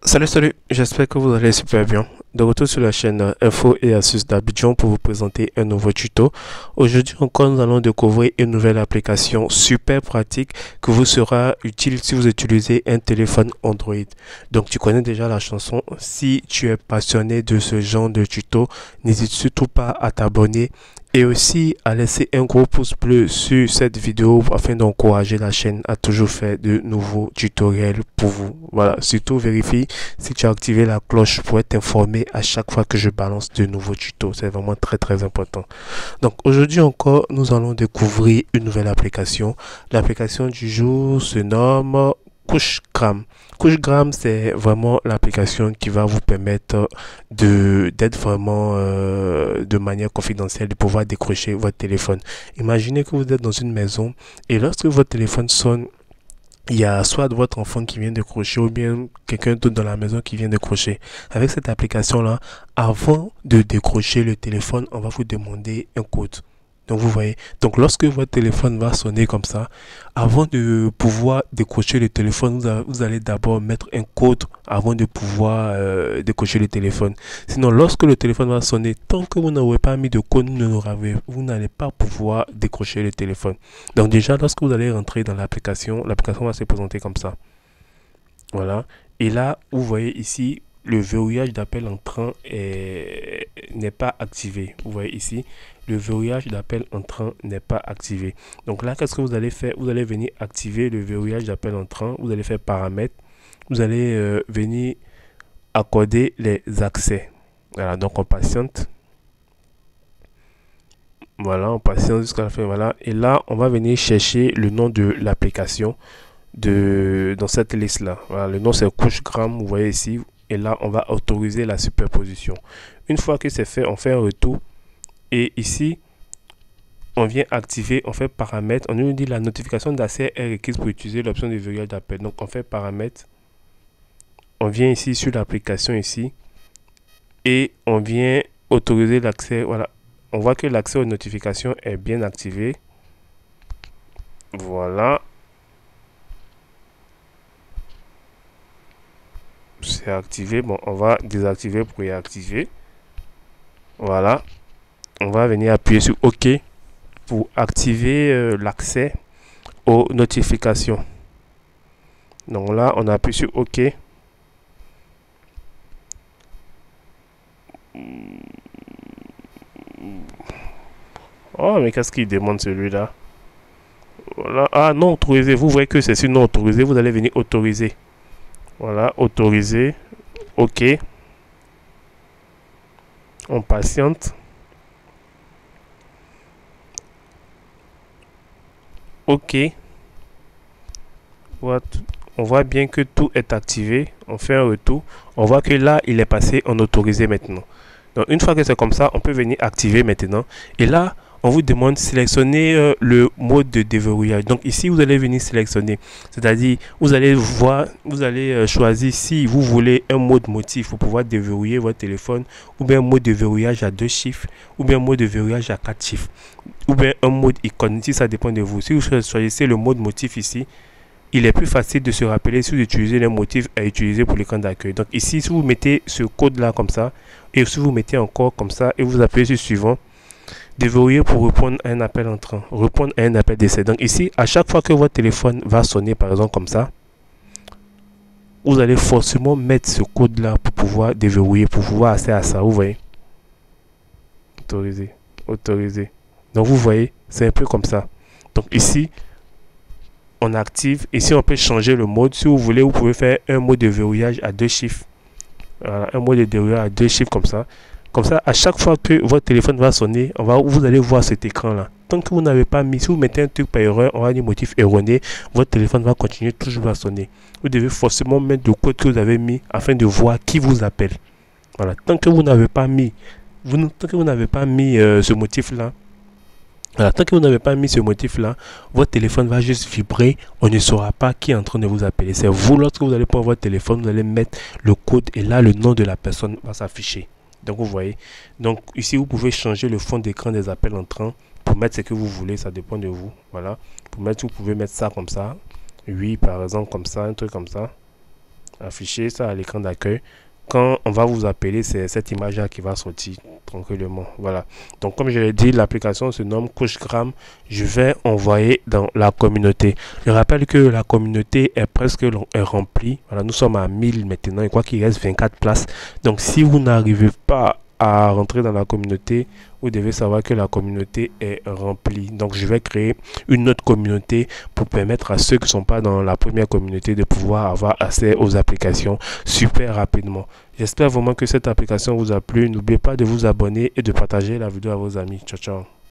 Salut, j'espère que vous allez super bien. De retour sur la chaîne Info et Astuces d'Abidjan pour vous présenter un nouveau tuto. Aujourd'hui encore, nous allons découvrir une nouvelle application super pratique que vous sera utile si vous utilisez un téléphone Android. Donc tu connais déjà la chanson. Si tu es passionné de ce genre de tuto, n'hésite surtout pas à t'abonner et aussi à laisser un gros pouce bleu sur cette vidéo afin d'encourager la chaîne à toujours faire de nouveaux tutoriels pour vous. Voilà, surtout vérifie si tu as activé la cloche pour être informé à chaque fois que je balance de nouveaux tutos. C'est vraiment très important. Donc aujourd'hui encore, nous allons découvrir une nouvelle application. L'application du jour se nomme Couchgram. Couchgram, c'est vraiment l'application qui va vous permettre d'être vraiment de manière confidentielle, de pouvoir décrocher votre téléphone. Imaginez que vous êtes dans une maison et lorsque votre téléphone sonne, il y a soit votre enfant qui vient décrocher ou bien quelqu'un d'autre dans la maison qui vient décrocher. Avec cette application-là, avant de décrocher le téléphone, on va vous demander un code. Donc vous voyez, donc lorsque votre téléphone va sonner comme ça, avant de pouvoir décrocher le téléphone, vous allez d'abord mettre un code avant de pouvoir décrocher le téléphone. Sinon, lorsque le téléphone va sonner, tant que vous n'aurez pas mis de code, vous n'allez pas pouvoir décrocher le téléphone. Donc déjà, lorsque vous allez rentrer dans l'application va se présenter comme ça. Voilà. Et là, vous voyez ici, le verrouillage d'appel entrant n'est pas activé. Vous voyez ici, le verrouillage d'appel entrant n'est pas activé. Donc là, qu'est-ce que vous allez faire? Vous allez venir activer le verrouillage d'appel entrant. Vous allez faire paramètres. Vous allez venir accorder les accès. Voilà, donc on patiente. Voilà, on patiente jusqu'à la fin. Voilà. Et là, on va venir chercher le nom de l'application dans cette liste là. Voilà, le nom c'est Couchgram, vous voyez ici. Et là, on va autoriser la superposition. Une fois que c'est fait, on fait un retour. Et ici, on vient activer, on fait paramètres. On nous dit la notification d'accès est requise pour utiliser l'option de verrouillage d'appel. Donc, on fait paramètres. On vient ici sur l'application ici. Et on vient autoriser l'accès. Voilà. On voit que l'accès aux notifications est bien activé. Voilà. C'est activé. Bon, on va désactiver pour y activer. Voilà. On va venir appuyer sur OK pour activer l'accès aux notifications. Donc là, on appuie sur OK. Oh, mais qu'est-ce qu'il demande celui-là? Voilà. Ah, non autorisé. Vous voyez que c'est sur non autorisé. Vous allez venir autoriser. Voilà, autoriser. OK. On patiente. OK. On voit bien que tout est activé. On fait un retour. On voit que là, il est passé en autorisé maintenant. Donc, une fois que c'est comme ça, on peut venir activer maintenant. Et là, on vous demande de sélectionner le mode de déverrouillage. Donc ici, vous allez venir sélectionner. C'est-à-dire, vous allez voir, vous allez choisir si vous voulez un mode motif pour pouvoir déverrouiller votre téléphone, ou bien un mode de verrouillage à 2 chiffres, ou bien un mode de verrouillage à 4 chiffres, ou bien un mode icône. Si ça dépend de vous. Si vous choisissez le mode motif ici, il est plus facile de se rappeler si vous utilisez les motifs à utiliser pour l'écran d'accueil. Donc ici, si vous mettez ce code là comme ça, et si vous mettez encore comme ça, et vous appuyez sur suivant, déverrouiller pour répondre à un appel entrant, répondre à un appel d'essai. Donc ici, à chaque fois que votre téléphone va sonner, par exemple comme ça, vous allez forcément mettre ce code là pour pouvoir déverrouiller, pour pouvoir accéder à ça. Vous voyez, autoriser, autoriser. Donc vous voyez, c'est un peu comme ça. Donc ici, on active. Ici, on peut changer le mode. Si vous voulez, vous pouvez faire un mode de verrouillage à 2 chiffres. Voilà, un mode de verrouillage à 2 chiffres comme ça. Comme ça, à chaque fois que votre téléphone va sonner, vous allez voir cet écran-là. Tant que vous n'avez pas mis, si vous mettez un truc par erreur, on va dire motif erroné, votre téléphone va continuer toujours à sonner. Vous devez forcément mettre le code que vous avez mis afin de voir qui vous appelle. Voilà, tant que vous n'avez pas mis, ce motif-là, voilà, tant que vous n'avez pas mis ce motif-là, votre téléphone va juste vibrer. On ne saura pas qui est en train de vous appeler. C'est vous, lorsque vous allez prendre votre téléphone, vous allez mettre le code et là, le nom de la personne va s'afficher. Donc, vous voyez. Donc, ici, vous pouvez changer le fond d'écran des appels entrants pour mettre ce que vous voulez. Ça dépend de vous. Voilà. Pour mettre, vous pouvez mettre ça comme ça. Oui, par exemple, comme ça, un truc comme ça. afficher ça à l'écran d'accueil. Quand on va vous appeler, c'est cette image-là qui va sortir tranquillement. Voilà. Donc, comme je l'ai dit, l'application se nomme Couchgram. Je vais envoyer dans la communauté. Je rappelle que la communauté est presque remplie. Voilà, nous sommes à 1000 maintenant. Je crois qu'il reste 24 places. Donc, si vous n'arrivez pas à rentrer dans la communauté, vous devez savoir que la communauté est remplie. Donc, je vais créer une autre communauté pour permettre à ceux qui ne sont pas dans la première communauté de pouvoir avoir accès aux applications super rapidement. J'espère vraiment que cette application vous a plu. N'oubliez pas de vous abonner et de partager la vidéo à vos amis. Ciao, ciao.